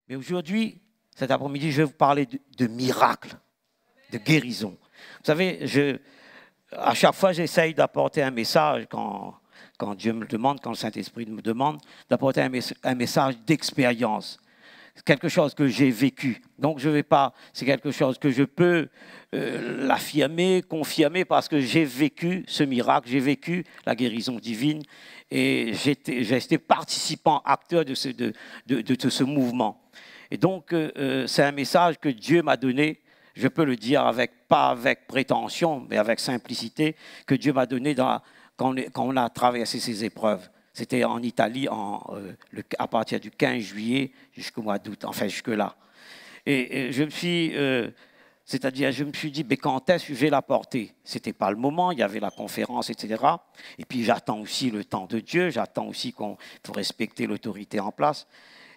Mais aujourd'hui, cet après-midi, je vais vous parler de miracles, de guérison. Vous savez, à chaque fois, j'essaye d'apporter un message quand Dieu me le demande, quand le Saint-Esprit me demande, d'apporter un message d'expérience. Quelque chose que j'ai vécu. Donc, je ne vais pas, c'est quelque chose que je peux l'affirmer, confirmer, parce que j'ai vécu ce miracle, j'ai vécu la guérison divine et j'ai été participant, acteur de ce mouvement. Et donc, c'est un message que Dieu m'a donné, je peux le dire pas avec prétention, mais avec simplicité, que Dieu m'a donné quand on a traversé ces épreuves. C'était en Italie à partir du 15 juillet jusqu'au mois d'août, enfin jusque-là. Et je me suis dit, mais quand est-ce que je vais la porter? Ce n'était pas le moment, il y avait la conférence, etc. Et puis j'attends aussi le temps de Dieu, j'attends aussi qu'on faut respecter l'autorité en place.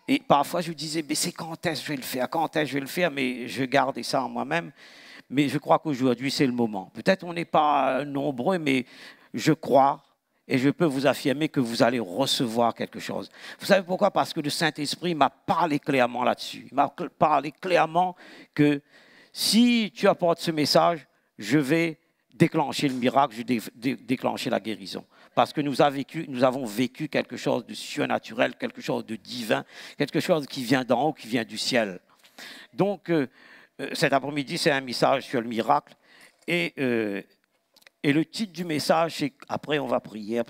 Et parfois je me disais, mais c'est quand est-ce que je vais le faire? Quand est-ce que je vais le faire? Mais je gardais ça en moi-même. Mais je crois qu'aujourd'hui, c'est le moment. Peut-être on n'est pas nombreux, mais je crois. Et je peux vous affirmer que vous allez recevoir quelque chose. Vous savez pourquoi? Parce que le Saint-Esprit m'a parlé clairement là-dessus. Il m'a parlé clairement que si tu apportes ce message, je vais déclencher le miracle, je vais déclencher la guérison. Parce que nous avons vécu quelque chose de surnaturel, quelque chose de divin, quelque chose qui vient d'en haut, qui vient du ciel. Donc, cet après-midi, c'est un message sur le miracle. Et le titre du message, c'est, après on va prier,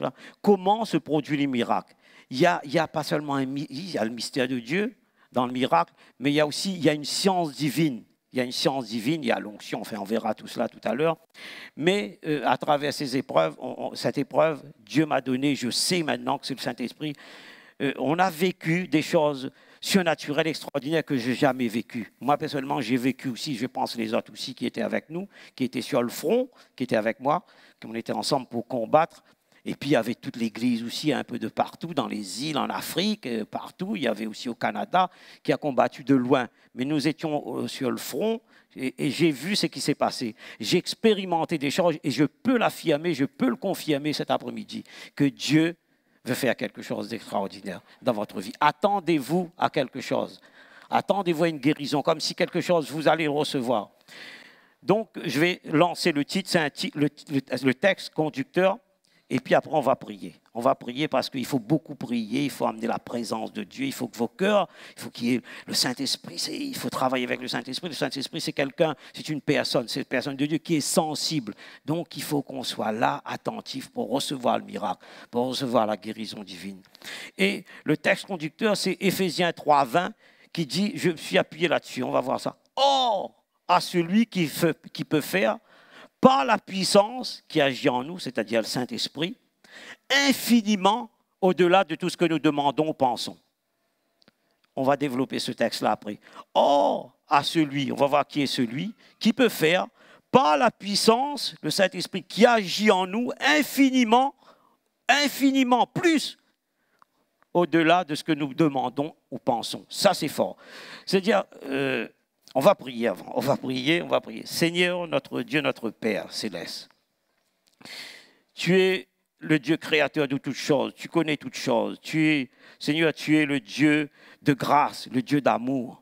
comment se produit les miracles. Il y a pas seulement il y a le mystère de Dieu dans le miracle, mais il y a aussi une science divine. Il y a une science divine, il y a l'onction, enfin on verra tout cela tout à l'heure. Mais à travers ces épreuves, cette épreuve, Dieu m'a donné, je sais maintenant que c'est le Saint-Esprit, on a vécu des choses surnaturelles, extraordinaires que je n'ai jamais vécues. Moi, personnellement, j'ai vécu aussi, je pense les autres aussi qui étaient avec nous, qui étaient sur le front, qui étaient avec moi, qu'on était ensemble pour combattre. Et puis, il y avait toute l'Église aussi, un peu de partout, dans les îles, en Afrique, partout. Il y avait aussi au Canada, qui a combattu de loin. Mais nous étions sur le front et j'ai vu ce qui s'est passé. J'ai expérimenté des choses et je peux l'affirmer, je peux le confirmer cet après-midi, que Dieu veut faire quelque chose d'extraordinaire dans votre vie. Attendez-vous à quelque chose. Attendez-vous à une guérison, comme si quelque chose, vous allez le recevoir. Donc, je vais lancer le titre, c'est le texte conducteur, et puis après, on va prier. On va prier parce qu'il faut beaucoup prier, il faut amener la présence de Dieu, il faut que vos cœurs, il faut qu'il y ait le Saint-Esprit, il faut travailler avec le Saint-Esprit. Le Saint-Esprit, c'est quelqu'un, c'est une personne de Dieu qui est sensible. Donc, il faut qu'on soit là, attentif pour recevoir le miracle, pour recevoir la guérison divine. Et le texte conducteur, c'est Éphésiens 3:20 qui dit, je me suis appuyé là-dessus, on va voir ça. Or, à celui qui peut faire, par la puissance qui agit en nous, c'est-à-dire le Saint-Esprit, infiniment au-delà de tout ce que nous demandons ou pensons. On va développer ce texte-là après. Or, à celui, on va voir qui est celui, qui peut faire, par la puissance, le Saint-Esprit qui agit en nous, infiniment plus au-delà de ce que nous demandons ou pensons. Ça, c'est fort. C'est-à-dire, on va prier avant. On va prier. Seigneur, notre Dieu, notre Père céleste, tu es le Dieu créateur de toutes choses. Tu connais toutes choses. Seigneur, tu es le Dieu de grâce, le Dieu d'amour.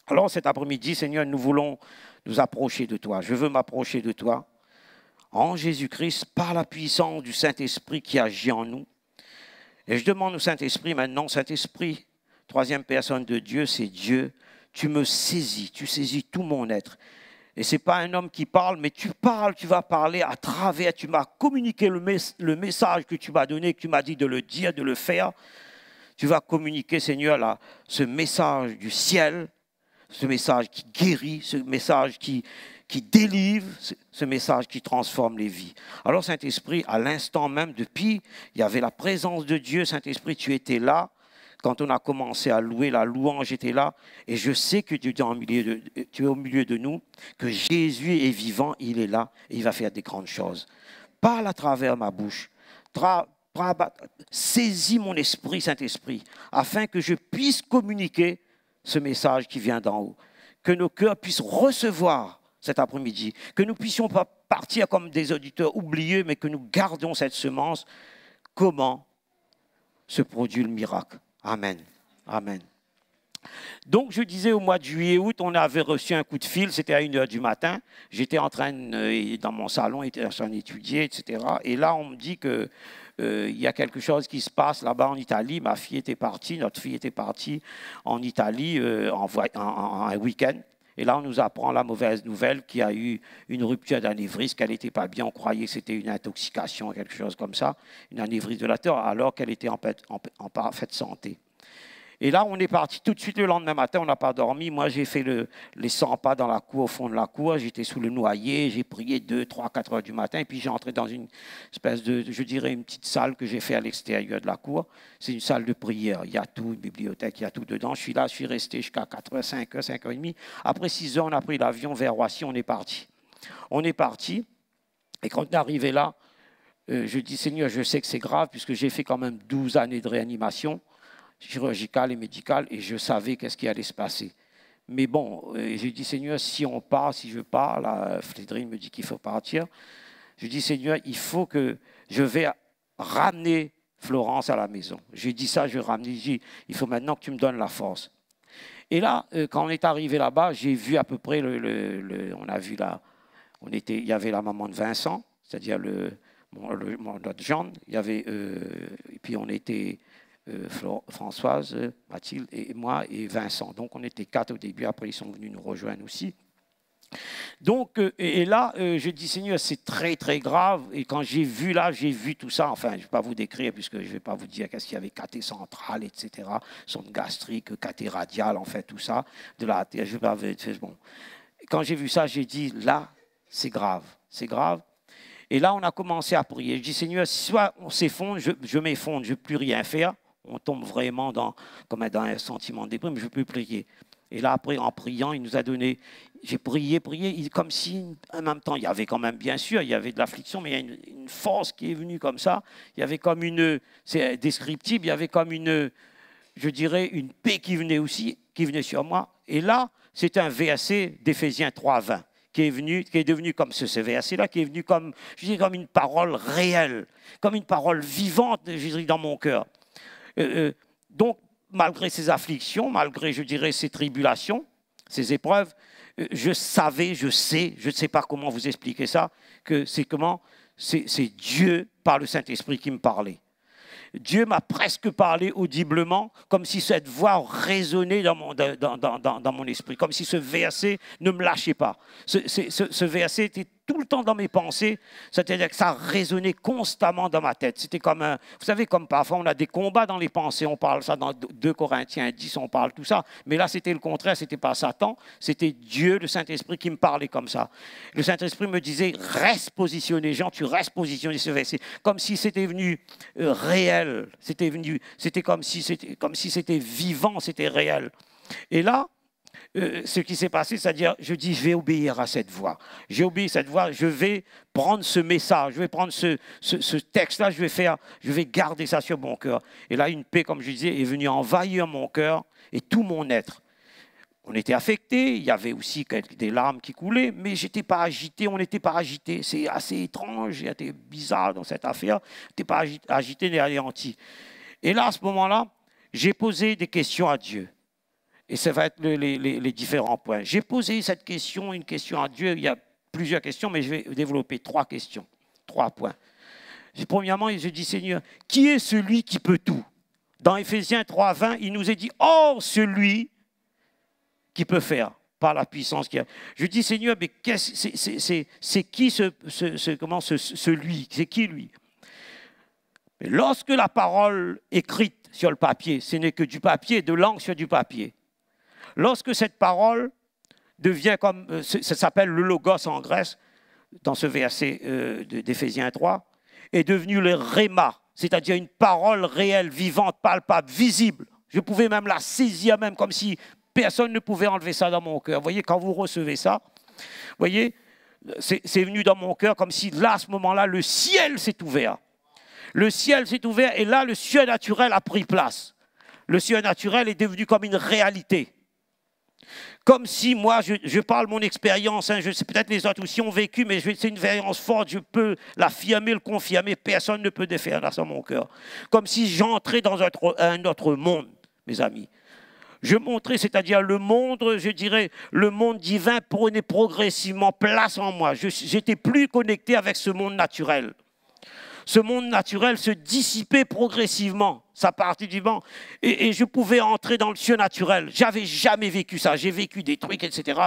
Alors cet après-midi, Seigneur, nous voulons nous approcher de toi. Je veux m'approcher de toi en Jésus-Christ par la puissance du Saint-Esprit qui agit en nous. Et je demande au Saint-Esprit maintenant, Saint-Esprit, troisième personne de Dieu, c'est Dieu. Tu me saisis, tu saisis tout mon être. Et ce n'est pas un homme qui parle, mais tu parles, tu vas parler à travers, tu m'as communiqué le message que tu m'as donné, que tu m'as dit de le dire, de le faire. Tu vas communiquer, Seigneur, là, ce message du ciel, ce message qui guérit, ce message qui délivre, ce message qui transforme les vies. Alors, Saint-Esprit, à l'instant même, depuis, il y avait la présence de Dieu. Saint-Esprit, tu étais là. Quand on a commencé à louer, la louange était là. Et je sais que tu es au milieu de nous, que Jésus est vivant, il est là, et il va faire des grandes choses. Parle à travers ma bouche. Saisis mon esprit, Saint-Esprit, afin que je puisse communiquer ce message qui vient d'en haut. Que nos cœurs puissent recevoir cet après-midi. Que nous ne puissions pas partir comme des auditeurs oublieux, mais que nous gardions cette semence. Comment se produit le miracle? Amen. Amen. Donc, je disais, au mois de juillet-août, on avait reçu un coup de fil, c'était à 1 h du matin. J'étais en train, dans mon salon, j'étais en train d'étudier, etc. Et là, on me dit que il y a quelque chose qui se passe là-bas en Italie. Ma fille était partie, notre fille était partie en Italie en un week-end. Et là, on nous apprend la mauvaise nouvelle qu'il y a eu une rupture d'anévrisme, qu'elle n'était pas bien. On croyait que c'était une intoxication, quelque chose comme ça, une anévrisme de la terre, alors qu'elle était en parfaite santé. Et là, on est parti tout de suite le lendemain matin, on n'a pas dormi. Moi, j'ai fait les 100 pas dans la cour, au fond de la cour. J'étais sous le noyer, j'ai prié 2, 3, 4 heures du matin. Et puis, j'ai entré dans une espèce de, je dirais, une petite salle que j'ai fait à l'extérieur de la cour. C'est une salle de prière. Il y a tout, une bibliothèque, il y a tout dedans. Je suis là, je suis resté jusqu'à 4 heures, 5 heures, 5 heures et demie. Après 6 heures, on a pris l'avion vers Roissy, on est parti. On est parti. Et quand on est arrivé là, je dis, Seigneur, je sais que c'est grave, puisque j'ai fait quand même 12 années de réanimation chirurgicale et médicale, et je savais qu'est-ce qui allait se passer. Mais bon, j'ai dit, Seigneur, si on part, si je pars, là, Flédrine me dit qu'il faut partir, je dis, Seigneur, il faut que je vais ramener Florence à la maison. J'ai dit ça, je vais ramener, il faut maintenant que tu me donnes la force. Et là, quand on est arrivé là-bas, j'ai vu à peu près, on a vu là, il y avait la maman de Vincent, c'est-à-dire notre Jean, il y avait, et puis on était... Françoise, Mathilde et moi et Vincent. Donc on était 4 au début, après ils sont venus nous rejoindre aussi. Donc, et là, je dis, Seigneur, c'est très très grave. Et quand j'ai vu là, j'ai vu tout ça, enfin je ne vais pas vous décrire, puisque je ne vais pas vous dire qu'est-ce qu'il y avait, cathé central, etc., sonde gastrique, cathé radial, en fait, tout ça, de la je vais pas, bon. Quand j'ai vu ça, j'ai dit, là, c'est grave, c'est grave. Et là, on a commencé à prier. Je dis, Seigneur, soit on s'effondre, je m'effondre, je ne veux plus rien faire. On tombe vraiment comme dans un sentiment de déprime, je ne peux plus prier. Et là, après, en priant, il nous a donné... J'ai prié, comme si, en même temps, il y avait quand même, bien sûr, il y avait de l'affliction, mais il y a une force qui est venue comme ça. Il y avait comme c'est indescriptible, il y avait comme je dirais, une paix qui venait aussi, qui venait sur moi. Et là, c'est un verset d'Éphésiens 3:20. Qui est devenu comme ce verset-là, qui est venu comme, je dirais, comme une parole réelle, comme une parole vivante, je dirais, dans mon cœur. Donc, malgré ces afflictions, malgré, je dirais, ces tribulations, ces épreuves, je sais, je ne sais pas comment vous expliquer ça, que c'est Dieu, par le Saint-Esprit, qui me parlait. Dieu m'a presque parlé audiblement, comme si cette voix résonnait dans mon esprit, comme si ce verset ne me lâchait pas. Ce verset était tout le temps dans mes pensées, c'est-à-dire que ça résonnait constamment dans ma tête. C'était comme vous savez, comme parfois on a des combats dans les pensées, on parle ça dans 2 Corinthiens 10, on parle tout ça, mais là c'était le contraire, c'était pas Satan, c'était Dieu, le Saint-Esprit qui me parlait comme ça. Le Saint-Esprit me disait, reste positionné, Jean, tu restes positionné, ce verset, comme si c'était venu réel, c'était comme si c'était vivant, c'était réel. Et là, ce qui s'est passé, c'est-à-dire, je dis, je vais obéir à cette voix. J'ai obéi à cette voix, je vais prendre ce message, je vais prendre ce texte-là, je vais garder ça sur mon cœur. Et là, une paix, comme je disais, est venue envahir mon cœur et tout mon être. On était affectés, il y avait aussi des larmes qui coulaient, mais je n'étais pas agité, on n'était pas agité. C'est assez étrange, c'était bizarre dans cette affaire. On n'était pas agité ni anéanti. Et là, à ce moment-là, j'ai posé des questions à Dieu. Et ça va être les différents points. J'ai posé une question à Dieu. Il y a plusieurs questions, mais je vais développer 3 questions, 3 points. Premièrement, je dis, Seigneur, qui est celui qui peut tout? Dans Éphésiens 3:20, il nous est dit, oh, celui qui peut faire par la puissance qu'il y a. Je dis, Seigneur, mais c'est qui celui? C'est qui lui? Mais lorsque la parole écrite sur le papier, ce n'est que du papier, de l'encre sur du papier. Lorsque cette parole devient comme, ça s'appelle le logos en Grèce, dans ce verset d'Éphésiens 3, est devenu le rhéma, c'est-à-dire une parole réelle, vivante, palpable, visible. Je pouvais même la saisir, même comme si personne ne pouvait enlever ça dans mon cœur. Vous voyez, quand vous recevez ça, vous voyez, c'est venu dans mon cœur comme si là, à ce moment-là, le ciel s'est ouvert. Le ciel s'est ouvert et là, le surnaturel a pris place. Le surnaturel est devenu comme une réalité. Comme si moi, je parle mon expérience, hein, je sais peut-être les autres aussi ont vécu, mais c'est une expérience forte, je peux l'affirmer, le confirmer, personne ne peut défaire ça dans mon cœur. Comme si j'entrais dans un autre monde, mes amis. Je montrais, c'est-à-dire le monde, je dirais, le monde divin prenait progressivement place en moi. J'étais plus connecté avec ce monde naturel. Ce monde naturel se dissipait progressivement, ça partait du banc, et je pouvais entrer dans le surnaturel. J'avais jamais vécu ça. J'ai vécu des trucs, etc.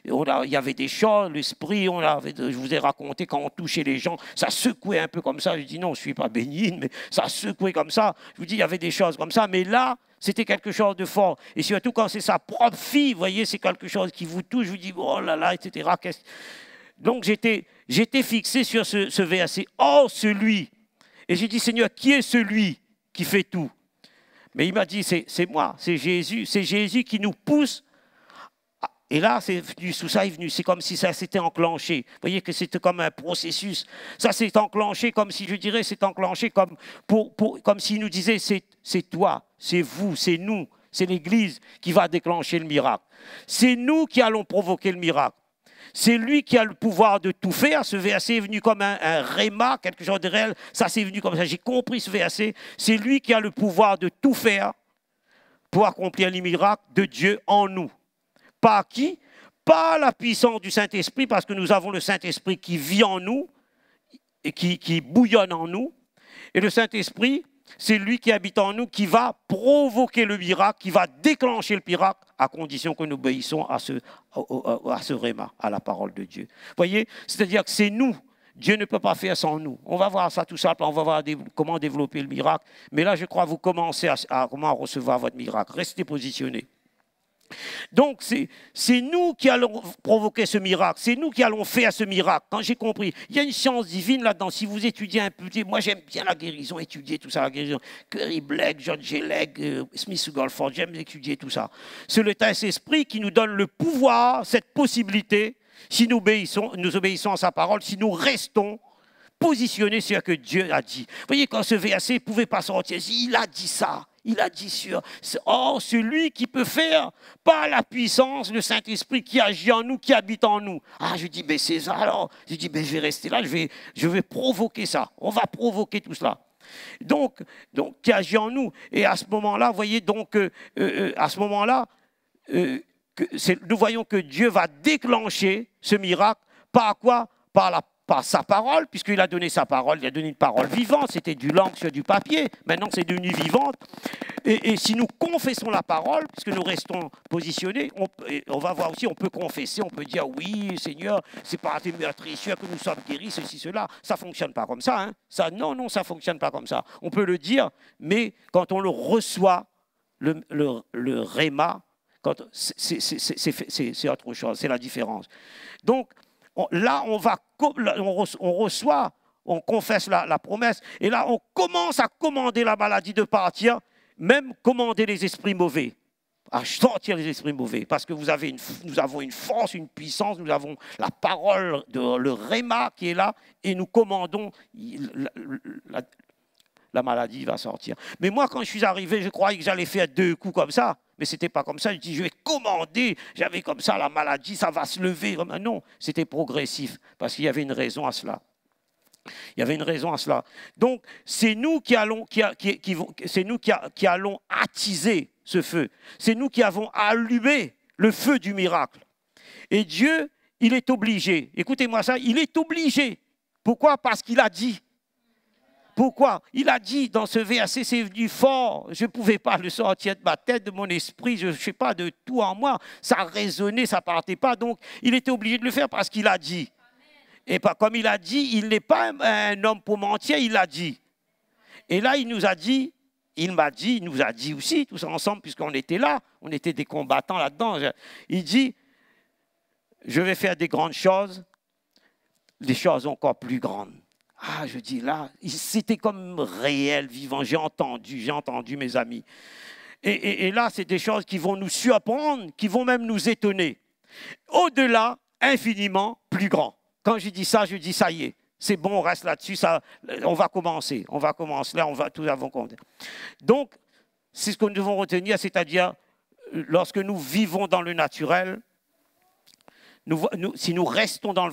Il y avait des chants, l'esprit, je vous ai raconté quand on touchait les gens, ça secouait un peu comme ça. Je dis non, je ne suis pas bénigne, mais ça secouait comme ça. Je vous dis, il y avait des choses comme ça, mais là, c'était quelque chose de fort. Et surtout quand c'est sa propre fille, vous voyez, c'est quelque chose qui vous touche, je vous dis, oh là là, etc. Donc j'étais fixé sur ce verset. Oh, celui. Et j'ai dit, Seigneur, qui est celui qui fait tout? Mais il m'a dit, c'est moi, c'est Jésus. C'est Jésus qui nous pousse. Et là, c'est venu, tout ça est venu. C'est comme si ça s'était enclenché. Vous voyez que c'était comme un processus. Ça s'est enclenché comme si, je dirais, c'est enclenché comme s'il nous disait, c'est toi, c'est vous, c'est nous, c'est l'Église qui va déclencher le miracle. C'est nous qui allons provoquer le miracle. C'est lui qui a le pouvoir de tout faire. Ce verset est venu comme un réma, quelque chose de réel. Ça, c'est venu comme ça. J'ai compris ce verset. C'est lui qui a le pouvoir de tout faire pour accomplir les miracles de Dieu en nous. Par qui? Par la puissance du Saint-Esprit, parce que nous avons le Saint-Esprit qui vit en nous et qui bouillonne en nous. Et le Saint-Esprit, c'est lui qui habite en nous, qui va provoquer le miracle, qui va déclencher le miracle, à condition que nous obéissons à ce réma, à la parole de Dieu. Vous voyez? C'est-à-dire que c'est nous. Dieu ne peut pas faire sans nous. On va voir ça tout simple, on va voir comment développer le miracle. Mais là, je crois que vous commencez à recevoir votre miracle. Restez positionnés. Donc, c'est nous qui allons provoquer ce miracle, c'est nous qui allons faire ce miracle. Quand j'ai compris, il y a une science divine là-dedans. Si vous étudiez un peu, moi j'aime bien la guérison, étudier tout ça, la guérison. Curry Blake, John G. Legg, Smith Wigglesworth, j'aime étudier tout ça. C'est le Saint-Esprit qui nous donne le pouvoir, cette possibilité, si nous obéissons à sa parole, si nous restons positionnés sur ce que Dieu a dit. Vous voyez, quand ce verset ne pouvait pas sortir, il a dit ça. Il a dit celui qui peut faire par la puissance, le Saint-Esprit qui agit en nous, qui habite en nous. Ah, je dis, ben c'est ça alors. Je dis, ben je vais rester là, je vais provoquer ça. On va provoquer tout cela. Donc qui agit en nous. Et à ce moment-là, vous voyez, à ce moment-là, nous voyons que Dieu va déclencher ce miracle par quoi? Par sa parole, puisqu'il a donné sa parole, il a donné une parole vivante, c'était du langue sur du papier, maintenant c'est devenu vivante. Et si nous confessons la parole, puisque nous restons positionnés, on va voir aussi, on peut confesser, on peut dire oui, Seigneur, c'est par tes meurtrissures que nous sommes guéris, ceci, cela. Ça ne fonctionne pas comme ça. Hein. Non, ça ne fonctionne pas comme ça. On peut le dire, mais quand on le reçoit, le réma, c'est autre chose, c'est la différence. Donc, là, on reçoit, on confesse la promesse, et là, on commence à commander la maladie de partir, même commander les esprits mauvais, à sortir les esprits mauvais, parce que nous avons une force, une puissance, nous avons la parole, le réma qui est là, et nous commandons, la maladie va sortir. Mais moi, quand je suis arrivé, je croyais que j'allais faire 2 coups comme ça. Mais ce n'était pas comme ça. Je dis, je vais commander. J'avais comme ça la maladie, ça va se lever. Non, c'était progressif, parce qu'il y avait une raison à cela. Il y avait une raison à cela. Donc, c'est nous qui allons attiser ce feu. C'est nous qui avons allumé le feu du miracle. Et Dieu, il est obligé. Écoutez-moi ça, il est obligé. Pourquoi? Parce qu'il a dit. Pourquoi? Il a dit dans ce verset, c'est venu fort, je ne pouvais pas le sortir de ma tête, de mon esprit, je ne sais pas, de tout en moi. Ça résonnait, ça ne partait pas, donc il était obligé de le faire parce qu'il a dit. Et pas comme il a dit, il n'est pas un homme pour mentir, il a dit. Et là, il nous a dit, il nous a dit aussi, tous ensemble, puisqu'on était là, on était des combattants là-dedans. Il dit, je vais faire des grandes choses, des choses encore plus grandes. Ah, je dis là, c'était comme réel, vivant. J'ai entendu mes amis. Et là, c'est des choses qui vont nous surprendre, qui vont même nous étonner. Au-delà, infiniment plus grand. Quand je dis ça y est. C'est bon, on reste là-dessus, on va commencer. Là, tout avons compté. Donc, c'est ce que nous devons retenir, c'est-à-dire, lorsque nous vivons dans le naturel, si nous restons dans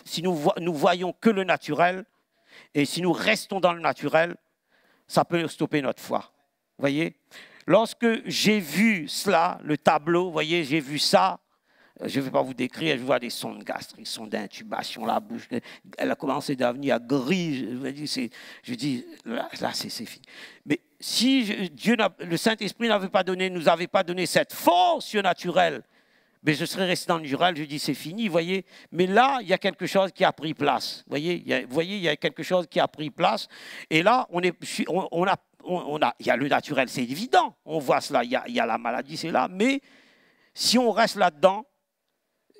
si nous voyons que le naturel, et si nous restons dans le naturel, ça peut stopper notre foi. Vous voyez? Lorsque j'ai vu cela, le tableau, vous voyez, j'ai vu ça, je ne vais pas vous décrire, je vois des sondes gastriques, sondes d'intubation, la bouche, elle a commencé à devenir grise. Je dis, là c'est fini. Mais si le Saint-Esprit nous avait pas donné cette force surnaturelle, mais je serais resté dans le naturel, je dis c'est fini, vous voyez. Mais là, il y a quelque chose qui a pris place. Vous voyez, il y a quelque chose qui a pris place. Et là, il y a le naturel, c'est évident. On voit cela, il y a la maladie, c'est là. Mais si on reste là-dedans,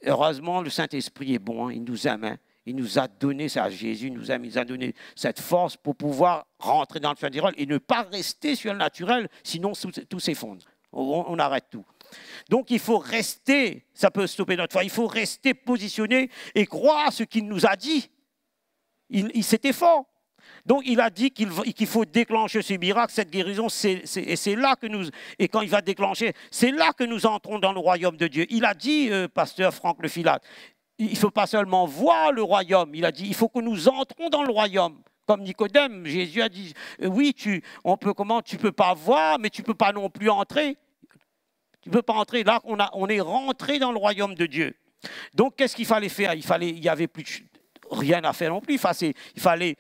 heureusement, le Saint-Esprit est bon, hein, il nous aime. Hein. Il nous a donné ça, Jésus nous aime, il nous a donné cette force pour pouvoir rentrer dans le naturel et ne pas rester sur le naturel, sinon tout s'effondre. On arrête tout. Donc il faut rester, ça peut stopper notre foi, il faut rester positionné et croire ce qu'il nous a dit. C'était fort. Donc il a dit qu'il faut déclencher ce miracle, cette guérison, et c'est là que nous, et quand il va déclencher, c'est là que nous entrons dans le royaume de Dieu. Il a dit, pasteur Franck Le Filate, il ne faut pas seulement voir le royaume, il a dit, il faut que nous entrons dans le royaume. Comme Nicodème, Jésus a dit, oui, tu ne peux pas voir, mais tu ne peux pas non plus entrer. Tu ne peux pas entrer. Là, on est rentré dans le royaume de Dieu. Donc, qu'est-ce qu'il fallait faire? Il n'y avait plus rien à faire non plus. Il fallait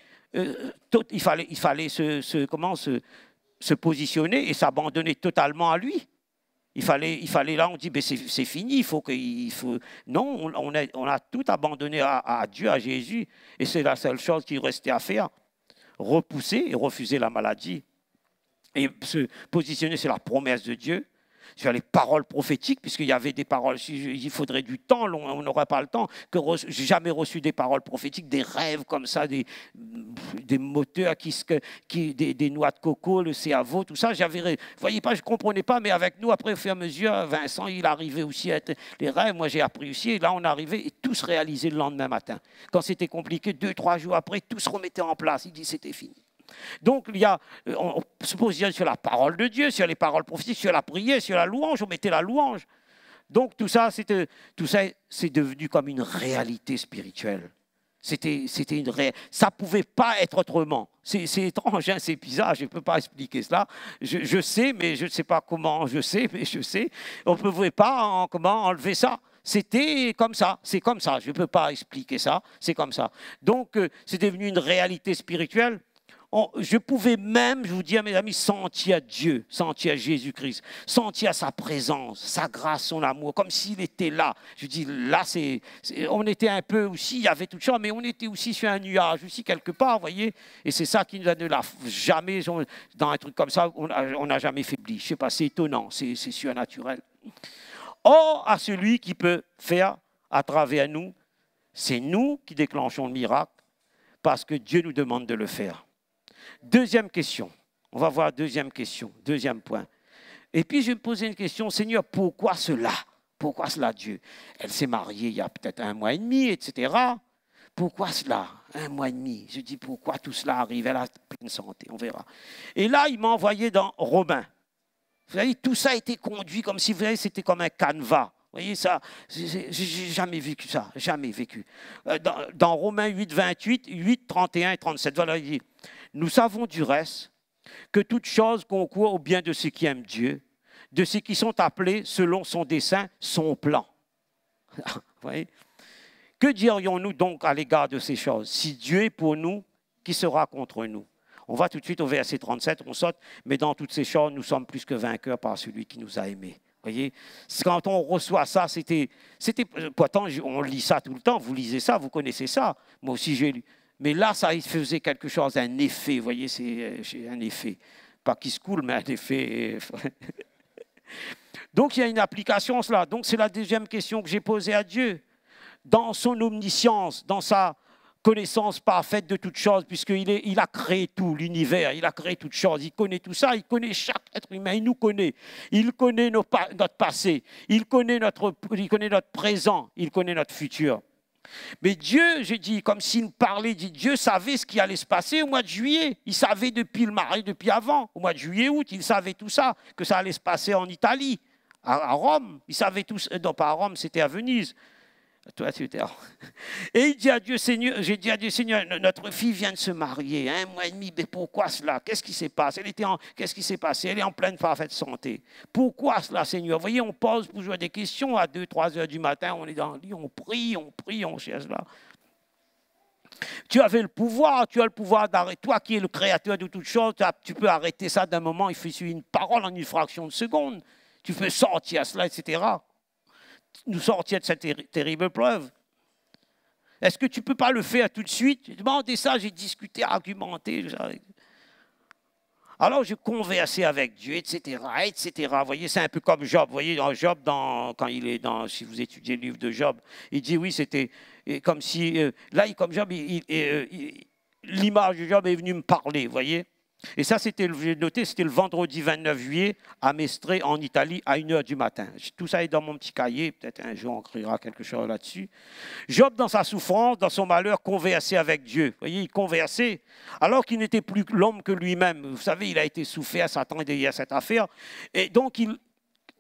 se positionner et s'abandonner totalement à lui. Il fallait là, on dit, ben c'est fini, non, on a tout abandonné à Dieu, à Jésus, et c'est la seule chose qui restait à faire. Repousser et refuser la maladie. Et se positionner sur la promesse de Dieu, sur les paroles prophétiques, puisqu'il y avait des paroles, il faudrait du temps, on n'aurait pas le temps, je n'ai jamais reçu des paroles prophétiques, des rêves comme ça, des moteurs, des noix de coco, le cerveau, tout ça. Vous voyez pas, je ne comprenais pas, mais avec nous, après, au fur et à mesure, Vincent, il arrivait aussi à être les rêves, moi j'ai appris aussi, et là on arrivait, et tout se réalisait le lendemain matin. Quand c'était compliqué, 2-3 jours après, tout se remettait en place, il dit c'était fini. Donc, on se positionne sur la parole de Dieu, sur les paroles prophétiques, sur la prière, sur la louange, on mettait la louange. Donc, tout ça, c'est devenu comme une réalité spirituelle. Ça ne pouvait pas être autrement. C'est étrange, hein, c'est bizarre, je ne peux pas expliquer cela. Je sais, mais je ne sais pas comment je sais, mais je sais. On ne pouvait pas comment enlever ça. C'était comme ça, c'est comme ça. Je ne peux pas expliquer ça, c'est comme ça. Donc, c'est devenu une réalité spirituelle. Je pouvais même, je vous dis à mes amis, sentir Dieu, sentir Jésus-Christ, sentir sa présence, sa grâce, son amour, comme s'il était là. Je dis, là, on était un peu aussi, il y avait toute chose, mais on était aussi sur un nuage, aussi quelque part, vous voyez. Et c'est ça qui ne l'a jamais, dans un truc comme ça, on n'a jamais faibli. Je ne sais pas, c'est étonnant, c'est surnaturel. Or, à celui qui peut faire à travers nous, c'est nous qui déclenchons le miracle, parce que Dieu nous demande de le faire. Deuxième question. On va voir deuxième question, deuxième point. Et puis je vais me poser une question, Seigneur, pourquoi cela? Pourquoi cela, Dieu? Elle s'est mariée il y a peut-être 1 mois et demi, etc. Pourquoi cela? 1 mois et demi. Je dis, pourquoi tout cela arrive? Elle a pleine santé, on verra. Et là, il m'a envoyé dans Romains. Vous voyez, tout ça a été conduit comme si, vous voyez, c'était comme un canevas. Vous voyez ça, j'ai jamais vécu ça, jamais vécu. Dans Romains 8, 28, 8, 31 et 37, voilà, il dit, nous savons du reste que toute chose concourt au bien de ceux qui aiment Dieu, de ceux qui sont appelés selon son dessein, son plan. Vous voyez? Que dirions-nous donc à l'égard de ces choses? Si Dieu est pour nous, qui sera contre nous? On va tout de suite au verset 37, on saute, mais dans toutes ces choses, nous sommes plus que vainqueurs par celui qui nous a aimés. Voyez, quand on reçoit ça, pourtant on lit ça tout le temps, vous lisez ça, vous connaissez ça, moi aussi j'ai lu. Mais là, ça faisait quelque chose, un effet, vous voyez, c'est un effet. Pas qui se coule, mais un effet. Donc il y a une application à cela. Donc c'est la deuxième question que j'ai posée à Dieu. Dans son omniscience, dans sa connaissance parfaite de toutes choses, puisqu'il a créé tout, l'univers, il a créé toutes choses, il connaît tout ça, il connaît chaque être humain, il nous connaît, il connaît notre passé, il connaît notre présent, il connaît notre futur. Mais Dieu, je dis, comme s'il me parlait, Dieu savait ce qui allait se passer au mois de juillet, il savait depuis le mariage, depuis avant, au mois de juillet, août, il savait tout ça, que ça allait se passer en Italie, à Rome, il savait tout, non pas à Rome, c'était à Venise. Toi, tu étais... Et il dit à Dieu, Seigneur, j'ai dit à Dieu, Seigneur, notre fille vient de se marier, 1 mois et demi, mais pourquoi cela? Qu'est-ce qui s'est passé? Qu'est-ce qui s'est passé? Elle est en pleine parfaite santé. Pourquoi cela, Seigneur? Vous voyez, on pose pour jouer des questions à 2-3 heures du matin, on est dans le lit, on prie, on cherche là. Tu avais le pouvoir, tu as le pouvoir d'arrêter. Toi qui es le créateur de toutes choses, tu peux arrêter ça d'un moment, il fait une parole en une fraction de seconde. Tu peux sortir cela, etc. Nous sortir de cette terrible preuve. Est-ce que tu ne peux pas le faire tout de suite? J'ai demandé ça, j'ai discuté, argumenté. Alors je conversais avec Dieu, etc., etc. Vous voyez, c'est un peu comme Job. Vous voyez, dans Job, quand il est dans, si vous étudiez le livre de Job, il dit oui, c'était comme si, là, comme Job, l'image de Job est venue me parler, vous voyez. Et ça, j'ai noté, c'était le vendredi 29 juillet à Mestre, en Italie, à 1h du matin. Tout ça est dans mon petit cahier, peut-être un jour on écrira quelque chose là-dessus. Job, dans sa souffrance, dans son malheur, conversait avec Dieu. Vous voyez, il conversait, alors qu'il n'était plus l'homme que lui-même. Vous savez, il a été souffert, Satan derrière cette affaire. Et donc,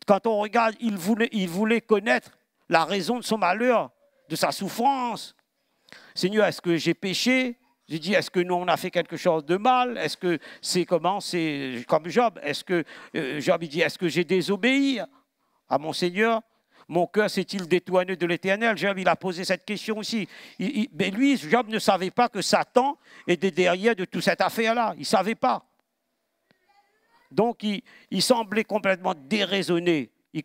quand on regarde, il voulait connaître la raison de son malheur, de sa souffrance. Seigneur, est-ce que j'ai péché? J'ai dit, est-ce que nous, on a fait quelque chose de mal? Est-ce que c'est comment? C'est comme Job. Est-ce que Job, il dit, est-ce que j'ai désobéi à mon Seigneur? Mon cœur s'est-il détourné de l'Éternel? Job, il a posé cette question aussi. Mais lui, Job ne savait pas que Satan était derrière de toute cette affaire-là. Il ne savait pas. Donc, il semblait complètement déraisonné. Il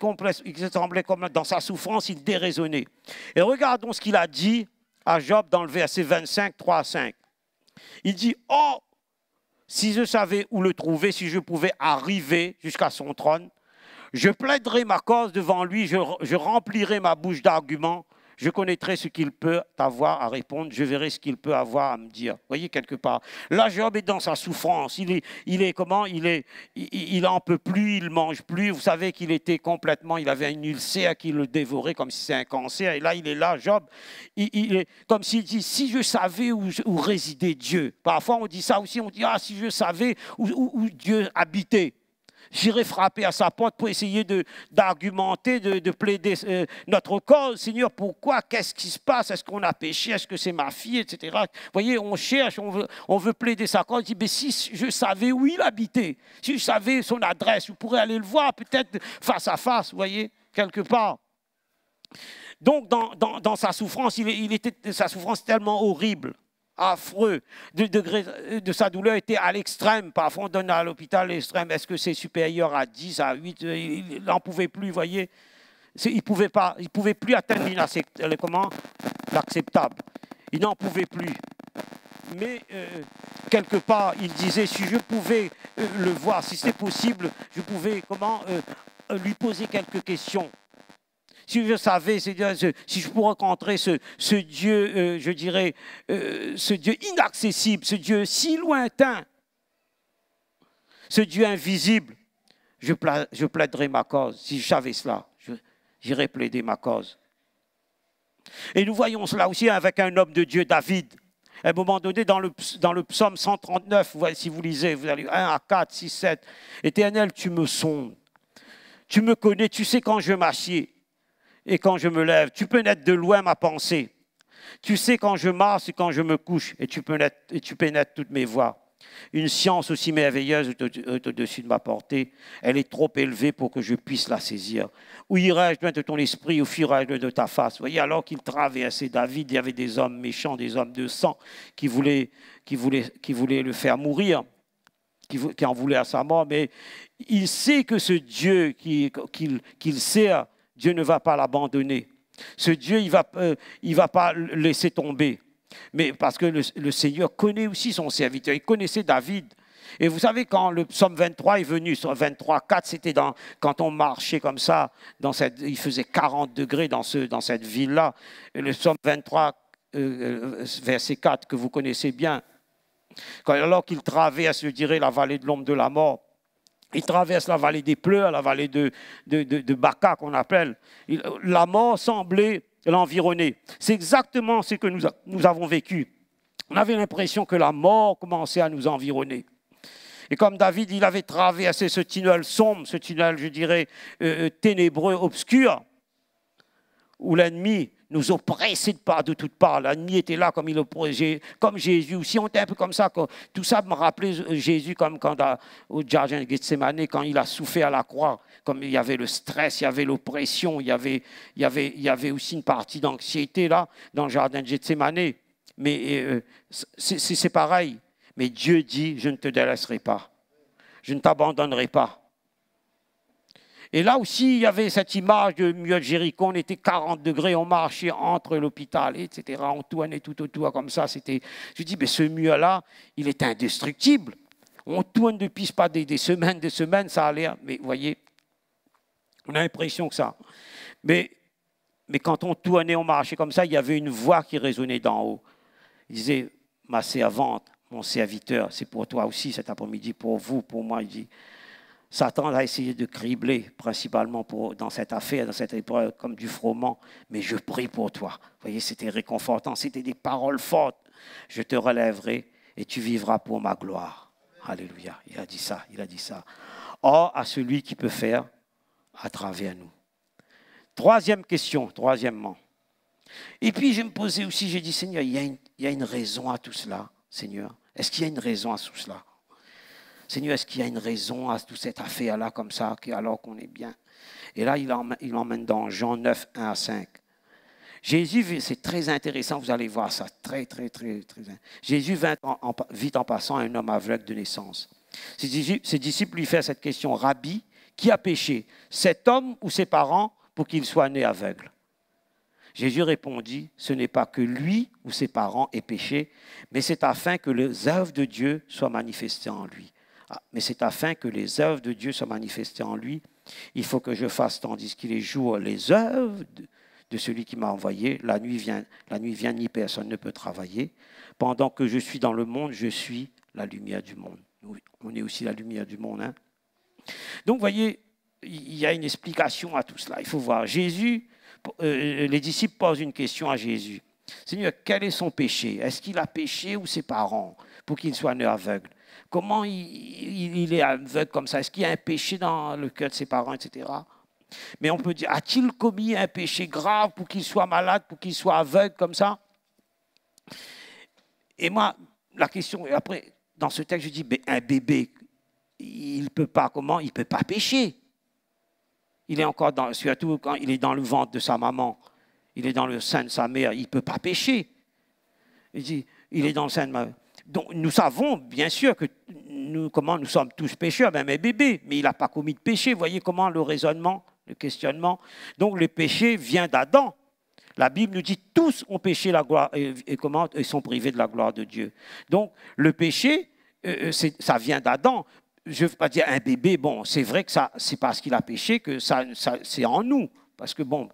semblait comme dans sa souffrance, il déraisonnait. Et regardons ce qu'il a dit à Job dans le verset 25, 3 à 5. Il dit, « Oh, si je savais où le trouver, si je pouvais arriver jusqu'à son trône, je plaiderai ma cause devant lui, je remplirai ma bouche d'arguments, je connaîtrai ce qu'il peut avoir à répondre, je verrai ce qu'il peut avoir à me dire. » Vous voyez, quelque part. Là, Job est dans sa souffrance. Il n'en peut plus, il ne mange plus. Vous savez qu'il était complètement, il avait un ulcère qui le dévorait comme si c'était un cancer. Et là, il est là, Job. Il est comme s'il dit, si je savais où résidait Dieu. Parfois, on dit ça aussi, on dit, ah, si je savais où Dieu habitait. J'irai frapper à sa porte pour essayer d'argumenter, de plaider notre cause. Seigneur, pourquoi? Qu'est-ce qui se passe? Est-ce qu'on a péché? Est-ce que c'est ma fille? Etc. Vous voyez, on cherche, on veut plaider sa cause. Il dit, mais si je savais où il habitait, si je savais son adresse, je pourrais aller le voir peut-être face à face, vous voyez, quelque part. Donc, dans sa souffrance, sa souffrance tellement horrible, affreux, le degré de sa douleur était à l'extrême. Parfois, on donne à l'hôpital l'extrême. Est-ce que c'est supérieur à 10, à 8? Il n'en pouvait plus, vous voyez. Il ne pouvait plus atteindre l'acceptable. Il n'en pouvait plus. Mais quelque part, il disait, si je pouvais le voir, si c'était possible, je pouvais lui poser quelques questions. Si je savais, si je pouvais rencontrer ce Dieu, je dirais, ce Dieu inaccessible, ce Dieu si lointain, ce Dieu invisible, je plaiderais ma cause. Si je savais cela, j'irais plaider ma cause. Et nous voyons cela aussi avec un homme de Dieu, David. À un moment donné, dans le psaume 139, si vous lisez, vous allez 1 à 4, 6, 7. Éternel, tu me sondes. Tu me connais, tu sais quand je m'assieds et quand je me lève. Tu pénètres de loin ma pensée. Tu sais quand je marche et quand je me couche, et tu pénètres toutes mes voies. Une science aussi merveilleuse est au-dessus de ma portée. Elle est trop élevée pour que je puisse la saisir. Où irai-je loin de ton esprit, où fuirai-je de ta face? Vous voyez, alors qu'il traversait David, il y avait des hommes méchants, des hommes de sang qui voulaient le faire mourir, qui en voulaient à sa mort. Mais il sait que ce Dieu qu'il sert, Dieu ne va pas l'abandonner. Ce Dieu, il va pas le laisser tomber. Mais parce que le Seigneur connaît aussi son serviteur. Il connaissait David. Et vous savez, quand le psaume 23 est venu, sur 23, 4, c'était quand on marchait comme ça, il faisait 40 degrés dans cette ville-là. Le psaume 23, verset 4, que vous connaissez bien. Alors qu'il traverse, je dirais, la vallée de l'ombre de la mort, il traverse la vallée des pleurs, la vallée de Baca qu'on appelle. La mort semblait l'environner. C'est exactement ce que nous avons vécu. On avait l'impression que la mort commençait à nous environner. Et comme David, il avait traversé ce tunnel sombre, ce tunnel, je dirais, ténébreux, obscur, où l'ennemi nous oppressait de toutes parts. L'ennemi était là comme, comme Jésus aussi. On était un peu comme ça. Tout ça me rappelait Jésus comme quand au jardin de Gethsemane, quand il a souffert à la croix. Comme il y avait le stress, il y avait l'oppression, il y avait aussi une partie d'anxiété là, dans le jardin de Gethsemane. Mais c'est pareil. Mais Dieu dit, je ne te délaisserai pas. Je ne t'abandonnerai pas. Et là aussi, il y avait cette image de mur de Jéricho. On était 40 degrés, on marchait entre l'hôpital, etc. On tournait tout autour comme ça. Je dis, mais ce mur-là, il est indestructible. On tourne depuis pas des semaines, ça a l'air. Mais vous voyez, on a l'impression que ça. Mais quand on tournait, on marchait comme ça, il y avait une voix qui résonnait d'en haut. Il disait, ma servante, mon serviteur, c'est pour toi aussi cet après-midi, pour vous, pour moi. Il dit, Satan a essayé de cribler, principalement dans cette affaire, dans cette épreuve, comme du froment. Mais je prie pour toi. Vous voyez, c'était réconfortant. C'était des paroles fortes. Je te relèverai et tu vivras pour ma gloire. Alléluia. Il a dit ça. Il a dit ça. Or, à celui qui peut faire à travers nous. Troisièmement. Et puis, je me posais aussi, j'ai dit, Seigneur, il y a une raison à tout cela, Seigneur. Est-ce qu'il y a une raison à tout cela? Seigneur, est-ce qu'il y a une raison à toute cette affaire-là comme ça, alors qu'on est bien? Et là, il emmène dans Jean 9, 1 à 5. Jésus, c'est très intéressant, vous allez voir ça, très. Jésus vit en passant à un homme aveugle de naissance. Ses disciples lui font cette question, Rabbi, qui a péché, cet homme ou ses parents, pour qu'il soit né aveugle? Jésus répondit, ce n'est pas que lui ou ses parents aient péché, mais c'est afin que les œuvres de Dieu soient manifestées en lui. Mais c'est afin que les œuvres de Dieu soient manifestées en lui. Il faut que je fasse, tandis qu'il est jour, les œuvres de celui qui m'a envoyé. La nuit vient, ni personne ne peut travailler. Pendant que je suis dans le monde, je suis la lumière du monde. On est aussi la lumière du monde. Hein? Donc, vous voyez, il y a une explication à tout cela. Il faut voir. Jésus, les disciples posent une question à Jésus. Seigneur, quel est son péché? Est-ce qu'il a péché ou ses parents pour qu'il soit né aveugle? Comment il est aveugle comme ça? Est-ce qu'il y a un péché dans le cœur de ses parents, etc. Mais on peut dire, a-t-il commis un péché grave pour qu'il soit malade, pour qu'il soit aveugle comme ça? Et moi, la question, et après, dans ce texte, je dis, mais un bébé, il ne peut pas, comment? Il ne peut pas pécher. Il est encore surtout quand il est dans le ventre de sa maman, il est dans le sein de sa mère, il ne peut pas pécher. Il dit, il est dans le sein de ma mère. Donc, nous savons, bien sûr, que nous sommes tous pécheurs, même un bébé, mais il n'a pas commis de péché. Vous voyez comment le raisonnement, le questionnement. Donc, le péché vient d'Adam. La Bible nous dit tous ont péché la gloire et sont privés de la gloire de Dieu. Donc, le péché, ça vient d'Adam. Je ne veux pas dire un bébé, bon, c'est vrai que c'est parce qu'il a péché que ça c'est en nous. Parce que bon,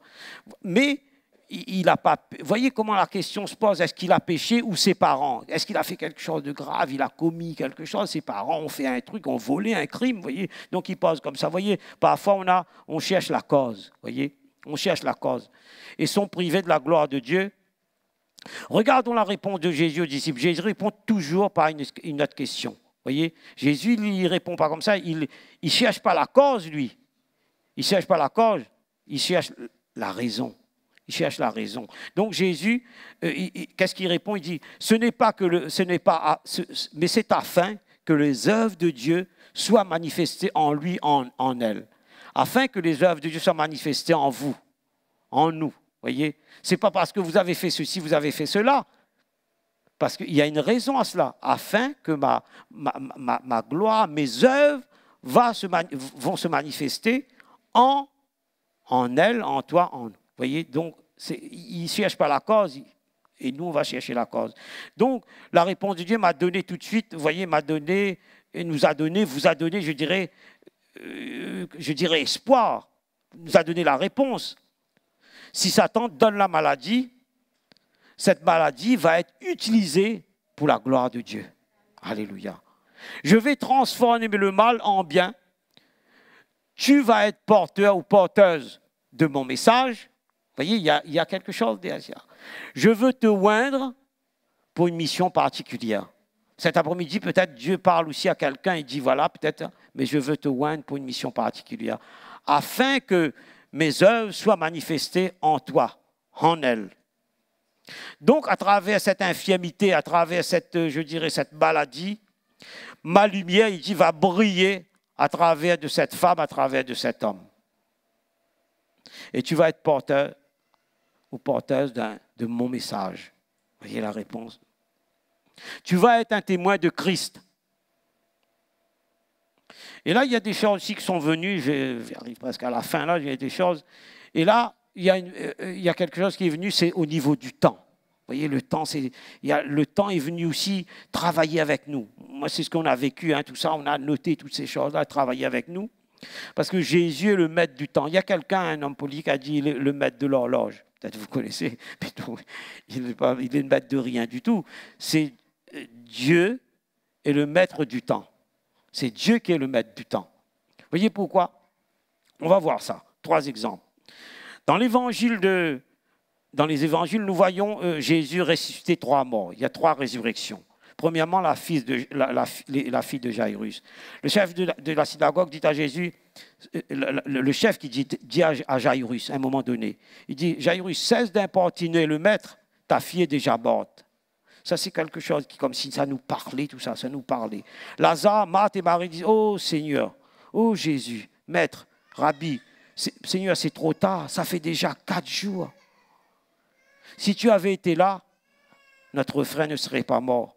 mais il n'a pas. Voyez comment la question se pose, est-ce qu'il a péché ou ses parents? Est-ce qu'il a fait quelque chose de grave? Il a commis quelque chose? Ses parents ont fait un truc, ont volé un crime, voyez? Donc il pose comme ça. Voyez, parfois on cherche la cause, voyez? On cherche la cause. Et sont privés de la gloire de Dieu. Regardons la réponse de Jésus aux disciples. Jésus répond toujours par une autre question. Voyez, Jésus, lui, il ne répond pas comme ça. Il ne cherche pas la cause, lui. Il ne cherche pas la cause. Il cherche la raison. Il cherche la raison. Donc Jésus, qu'est-ce qu'il répond? Il dit, mais c'est afin que les œuvres de Dieu soient manifestées en lui, en elle. Afin que les œuvres de Dieu soient manifestées en vous, en nous. Voyez, c'est pas parce que vous avez fait ceci, vous avez fait cela. Parce qu'il y a une raison à cela, afin que ma gloire, mes œuvres vont se manifester en elle, en toi, en nous. Vous voyez, donc, il ne cherche pas la cause, et nous, on va chercher la cause. Donc, la réponse de Dieu m'a donné tout de suite, vous voyez, vous a donné, je dirais espoir, nous a donné la réponse. Si Satan donne la maladie, cette maladie va être utilisée pour la gloire de Dieu. Alléluia. Je vais transformer le mal en bien. Tu vas être porteur ou porteuse de mon message. Vous voyez, il y a quelque chose derrière. Je veux te oindre pour une mission particulière. Cet après-midi, peut-être Dieu parle aussi à quelqu'un et dit, voilà, peut-être, mais je veux te oindre pour une mission particulière. Afin que mes œuvres soient manifestées en toi. en elle. Donc, à travers cette infirmité, à travers cette, je dirais, cette maladie, ma lumière, il dit, va briller à travers de cette femme, à travers de cet homme. Et tu vas être porteur ou porteuse de mon message. Vous voyez la réponse? Tu vas être un témoin de Christ. Et là, il y a des choses aussi qui sont venues, j'arrive presque à la fin, là, il y a des choses. Et là, il y a quelque chose qui est venu, c'est au niveau du temps. Vous voyez, le temps, le temps est venu aussi travailler avec nous. Moi, c'est ce qu'on a vécu, hein, tout ça, on a noté toutes ces choses-là, travailler avec nous. Parce que Jésus est le maître du temps. Il y a quelqu'un, un homme politique, qui a dit le maître de l'horloge. Peut-être vous connaissez, mais non, il est le maître de rien du tout. C'est Dieu est le maître du temps. C'est Dieu qui est le maître du temps. Vous voyez pourquoi? On va voir ça. 3 exemples. Dans les évangiles, nous voyons Jésus ressusciter 3 morts. Il y a 3 résurrections. Premièrement, la fille de Jairus. Le chef de la synagogue dit à Jésus, le chef qui dit à Jairus, à un moment donné, il dit, Jairus, cesse d'importuner le maître, ta fille est déjà morte. Ça, c'est quelque chose qui, comme si ça nous parlait, tout ça, ça nous parlait. Lazare, Marthe et Marie disent, oh Seigneur, oh Jésus, maître, Rabbi, Seigneur, c'est trop tard, ça fait déjà 4 jours. Si tu avais été là, notre frère ne serait pas mort.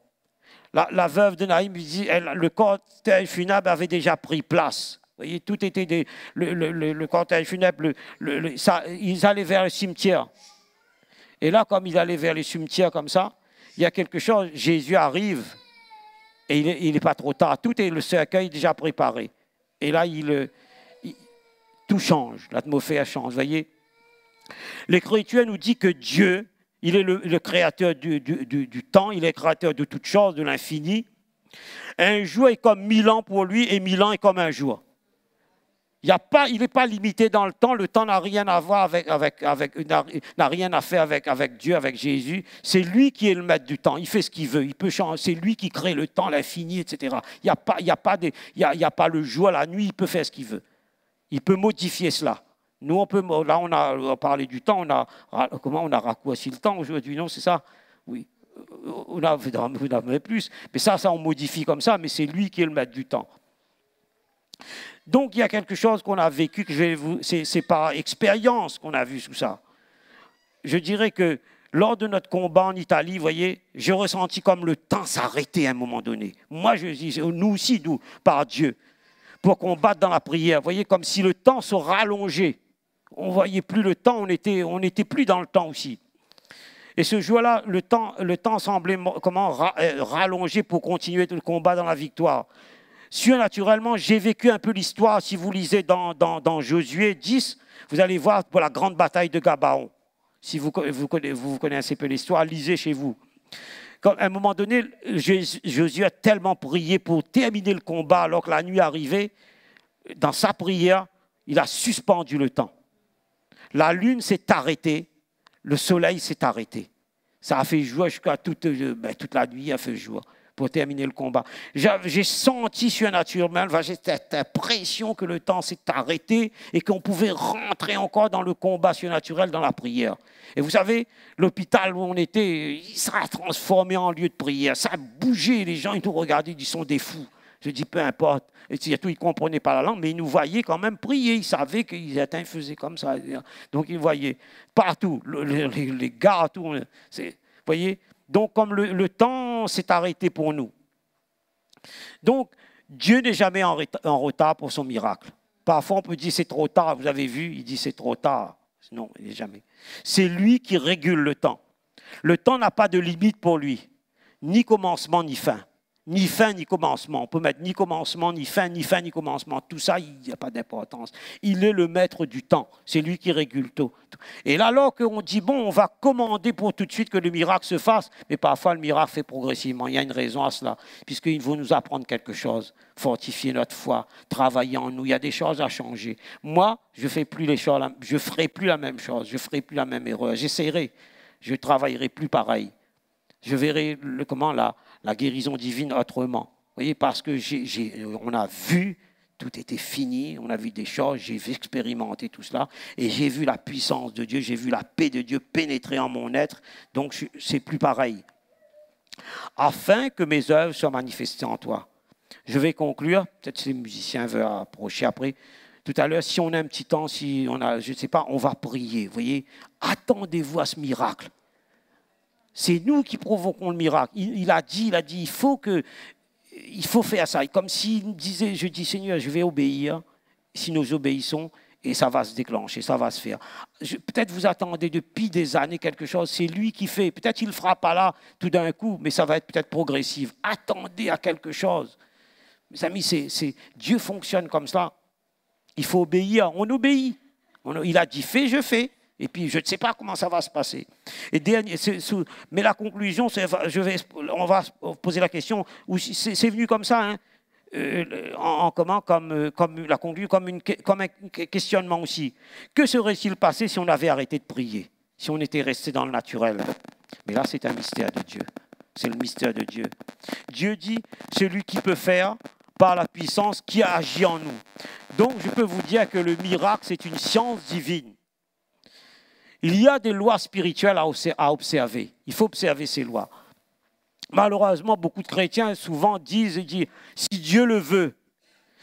La veuve de Naïm dit, le cortège funèbre avait déjà pris place. Vous voyez, tout était le cortège funèbre, ils allaient vers le cimetière. Et là, comme ils allaient vers le cimetière comme ça, il y a quelque chose, Jésus arrive et il n'est pas trop tard. Tout est le cercueil déjà préparé. Et là, tout change, l'atmosphère change. Vous voyez, l'Écriture nous dit que Dieu, il est le créateur du temps, il est le créateur de toutes choses, de l'infini. Un jour est comme 1000 ans pour lui et 1000 ans est comme un jour. Il n'est pas limité dans le temps n'a rien à voir n'a rien à faire avec Dieu, avec Jésus. C'est lui qui est le maître du temps, il fait ce qu'il veut, il peut changer, c'est lui qui crée le temps, l'infini, etc. Il n'y a pas le jour, la nuit, il peut faire ce qu'il veut. Il peut modifier cela. Nous, là, on a parlé du temps, comment on a raccourci le temps aujourd'hui, non, c'est ça? Oui, on a plus. Mais ça, on modifie comme ça, mais c'est lui qui est le maître du temps. Donc, il y a quelque chose qu'on a vécu, c'est par expérience qu'on a vu tout ça. Je dirais que lors de notre combat en Italie, vous voyez, j'ai ressenti comme le temps s'arrêtait à un moment donné. Moi, je dis, nous aussi, par Dieu, pour combattre dans la prière. Vous voyez, comme si le temps se rallongeait. On ne voyait plus le temps, on n'était plus dans le temps aussi. Et ce jour-là, le temps semblait rallonger pour continuer le combat dans la victoire. Surnaturellement, j'ai vécu un peu l'histoire. Si vous lisez dans Josué 10, vous allez voir pour la grande bataille de Gabaon. Si vous connaissez un peu l'histoire, lisez chez vous. À un moment donné, Josué a tellement prié pour terminer le combat alors que la nuit arrivait. Dans sa prière, il a suspendu le temps. La lune s'est arrêtée, le soleil s'est arrêté. Ça a fait jour jusqu'à toute la nuit, il a fait jour pour terminer le combat. J'ai senti surnaturellement, j'ai cette impression que le temps s'est arrêté et qu'on pouvait rentrer encore dans le combat surnaturel, dans la prière. Et vous savez, l'hôpital où on était, il sera transformé en lieu de prière. Ça a bougé, les gens ils nous regardaient, ils sont des fous. Je dis, peu importe. Et surtout, ils ne comprenaient pas la langue, mais ils nous voyaient quand même prier. Ils savaient qu'ils étaient faisait comme ça. Donc, ils voyaient partout, les gars, tout. Vous voyez? Donc, comme le temps s'est arrêté pour nous. Donc, Dieu n'est jamais en retard pour son miracle. Parfois, on peut dire, c'est trop tard. Vous avez vu, il dit, c'est trop tard. Non, il n'est jamais. C'est lui qui régule le temps. Le temps n'a pas de limite pour lui, ni commencement, ni fin. Ni fin, ni commencement. On peut mettre ni commencement, ni fin, ni commencement. Tout ça, il n'y a pas d'importance. Il est le maître du temps. C'est lui qui régule tout. Et là, alors qu'on dit, bon, on va commander pour tout de suite que le miracle se fasse, mais parfois, le miracle fait progressivement. Il y a une raison à cela, puisqu'il faut nous apprendre quelque chose, fortifier notre foi, travailler en nous. Il y a des choses à changer. Moi, je ne ferai plus la même chose, je ne ferai plus la même erreur. J'essaierai, je ne travaillerai plus pareil. Je verrai la guérison divine autrement. Vous voyez, parce que on a vu tout était fini, on a vu des choses, j'ai expérimenté tout cela, et j'ai vu la puissance de Dieu, j'ai vu la paix de Dieu pénétrer en mon être, donc c'est plus pareil. Afin que mes œuvres soient manifestées en toi. Je vais conclure, peut-être si les musiciens veulent approcher après. Tout à l'heure, si on a un petit temps, si on a, je ne sais pas, on va prier, vous voyez. Attendez-vous à ce miracle. C'est nous qui provoquons le miracle. Il a dit, il faut faire ça. Comme s'il me disait, je dis, Seigneur, je vais obéir, si nous obéissons, et ça va se déclencher, ça va se faire. Peut-être vous attendez depuis des années quelque chose, c'est lui qui fait. Peut-être qu'il ne le fera pas là tout d'un coup, mais ça va être peut-être progressif. Attendez à quelque chose. Mes amis, Dieu fonctionne comme ça. Il faut obéir, on obéit. Il a dit, fais, je fais. Et puis, je ne sais pas comment ça va se passer. Mais la conclusion, on va poser la question, c'est venu comme ça, hein, comme un questionnement aussi. Que serait-il passé si on avait arrêté de prier, si on était resté dans le naturel? Mais là, c'est un mystère de Dieu. C'est le mystère de Dieu. Dieu dit, celui qui peut faire par la puissance qui a agi en nous. Donc, je peux vous dire que le miracle, c'est une science divine. Il y a des lois spirituelles à observer. Il faut observer ces lois. Malheureusement, beaucoup de chrétiens souvent disent, si Dieu le veut,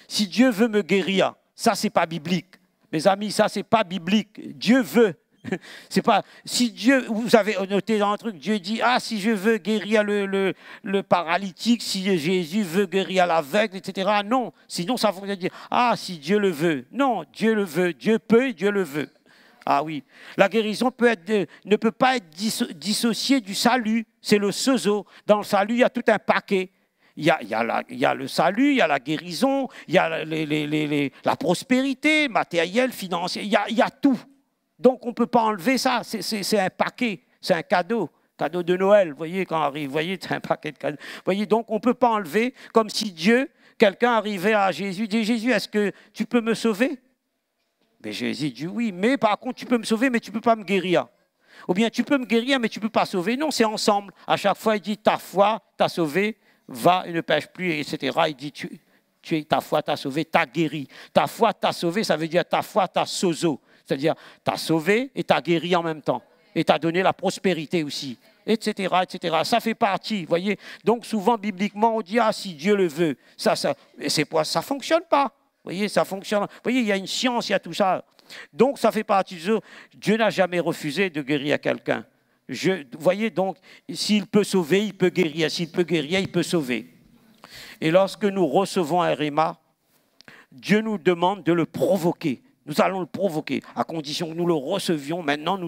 si Dieu veut me guérir, ça, c'est pas biblique. Mes amis, ça, c'est pas biblique. Dieu veut. C'est pas, si Dieu, vous avez noté dans un truc, Dieu dit, si je veux guérir le paralytique, si Jésus veut guérir l'aveugle, etc. Non, sinon ça veut dire, si Dieu le veut. Non, Dieu le veut, Dieu peut et Dieu le veut. Ah oui, la guérison ne peut pas être dissociée du salut, c'est le sozo. Dans le salut, il y a tout un paquet. Il y a le salut, il y a la guérison, il y a la prospérité matérielle, financière, il y a tout. Donc, on ne peut pas enlever ça. C'est un paquet, c'est un cadeau de Noël. Vous voyez, quand arrive, vous voyez, c'est un paquet de cadeaux. Vous voyez, donc, on ne peut pas enlever comme si quelqu'un arrivait à Jésus, dit, Jésus, est-ce que tu peux me sauver? Mais Jésus dit, oui, mais par contre, tu peux me sauver, mais tu ne peux pas me guérir. Ou bien, tu peux me guérir, mais tu ne peux pas sauver. Non, c'est ensemble. À chaque fois, il dit, ta foi t'a sauvé, va et ne pêche plus, etc. Il dit, ta foi t'a sauvé, t'a guéri. Ta foi t'a sauvé, ça veut dire ta foi t'a sozo. C'est-à-dire, t'as sauvé et t'as guéri en même temps. Et t'as donné la prospérité aussi, etc., etc. Ça fait partie, vous voyez. Donc, souvent, bibliquement, on dit, si Dieu le veut. Ça ne fonctionne pas. Vous voyez, ça fonctionne. Vous voyez, il y a une science, il y a tout ça. Donc, ça fait partie de ça. Dieu n'a jamais refusé de guérir quelqu'un. Vous voyez, donc, s'il peut sauver, il peut guérir. S'il peut guérir, il peut sauver. Et lorsque nous recevons un réma, Dieu nous demande de le provoquer. Nous allons le provoquer, à condition que nous le recevions. Maintenant,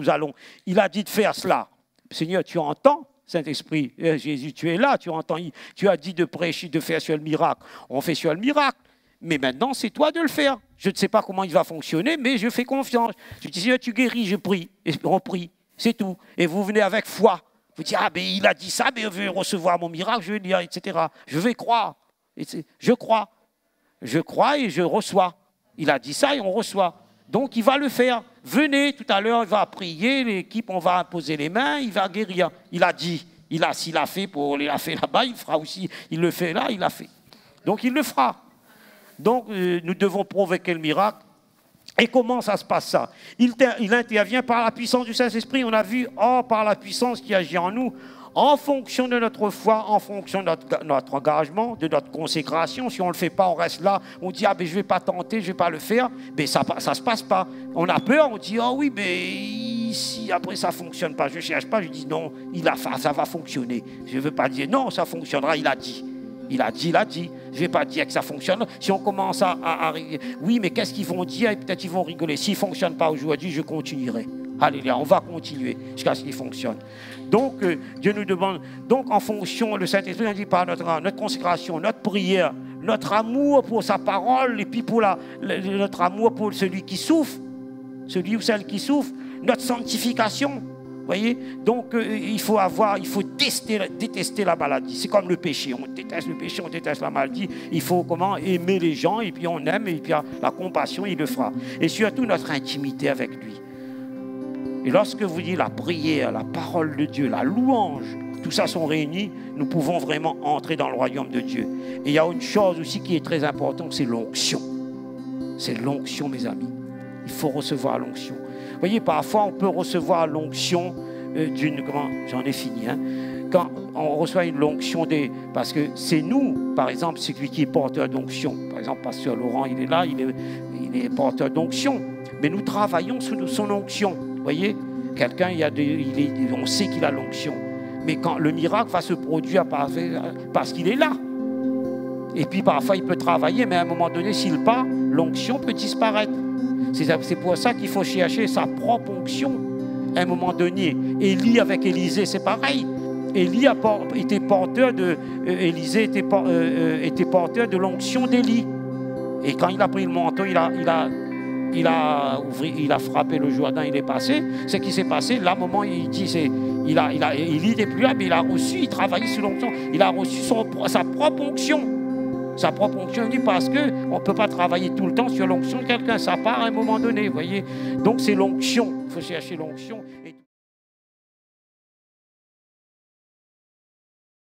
il a dit de faire cela. Seigneur, tu entends, Saint-Esprit, Jésus, tu es là, tu entends. Tu as dit de prêcher, de faire sur le miracle. On fait sur le miracle. Mais maintenant, c'est toi de le faire. Je ne sais pas comment il va fonctionner, mais je fais confiance. Je dis, Seigneur, tu guéris, je prie. Et on prie, c'est tout. Et vous venez avec foi. Vous dites, mais il a dit ça, mais je vais recevoir mon miracle, je vais dire, etc. Je vais croire. Je crois. Je crois et je reçois. Il a dit ça et on reçoit. Donc, il va le faire. Venez, tout à l'heure, il va prier, l'équipe, on va imposer les mains, il va guérir. Il a dit, s'il a fait là-bas, il fera aussi. Il le fait là, il a fait. Donc, il le fera. Donc, nous devons provoquer le miracle. Et comment ça se passe, ça? Il intervient par la puissance du Saint-Esprit. On a vu, par la puissance qui agit en nous, en fonction de notre foi, en fonction de notre engagement, de notre consécration. Si on ne le fait pas, on reste là. On dit, je ne vais pas tenter, je ne vais pas le faire. Mais ça ne se passe pas. On a peur, on dit, oui, mais si après ça ne fonctionne pas, je ne cherche pas. Je dis, non, ça va fonctionner. Je ne veux pas dire, non, ça fonctionnera, il a dit. Il a dit. Je ne vais pas dire que ça fonctionne. Si on commence à oui, mais qu'est-ce qu'ils vont dire? Et peut-être ils vont rigoler. S'il ne fonctionne pas aujourd'hui, je continuerai. Alléluia, on va continuer jusqu'à ce qu'il fonctionne. Donc, Dieu nous demande, donc en fonction, le Saint-Esprit nous dit par notre consécration, notre prière, notre amour pour sa parole, et puis pour notre amour pour celui qui souffre, celui ou celle qui souffre, notre sanctification. Vous voyez? Donc, il faut détester la maladie. C'est comme le péché. On déteste le péché, on déteste la maladie. Il faut aimer les gens, et puis on aime, et puis la compassion, il le fera. Et surtout, notre intimité avec lui. Et lorsque vous dites la prière, la parole de Dieu, la louange, tout ça sont réunis, nous pouvons vraiment entrer dans le royaume de Dieu. Et il y a une chose aussi qui est très importante, c'est l'onction. C'est l'onction, mes amis. Il faut recevoir l'onction. Vous voyez, parfois, on peut recevoir l'onction d'une... J'en ai fini, hein. Quand on reçoit une onction parce que c'est nous, par exemple, celui qui est porteur d'onction. Par exemple, Pasteur Laurent, il est là, il est porteur d'onction. Mais nous travaillons sous son onction. Vous voyez, quelqu'un, on sait qu'il a l'onction. Mais quand le miracle va se produire parce qu'il est là. Et puis parfois, il peut travailler, mais à un moment donné, s'il part, l'onction peut disparaître. C'est pour ça qu'il faut chercher sa propre onction. À un moment donné, Élie avec Élisée, c'est pareil. Élie était porteur Élisée était porteur de l'onction d'Élie. Et quand il a pris le manteau, il a frappé le Jourdain, il est passé. Ce qui s'est passé, là, moment, il dit, Élie n'était plus là, mais il travaillait sur l'onction. Il a reçu sa propre onction. Sa propre onction, parce qu'on ne peut pas travailler tout le temps sur l'onction de quelqu'un. Ça part à un moment donné, vous voyez. Donc c'est l'onction. Il faut chercher l'onction.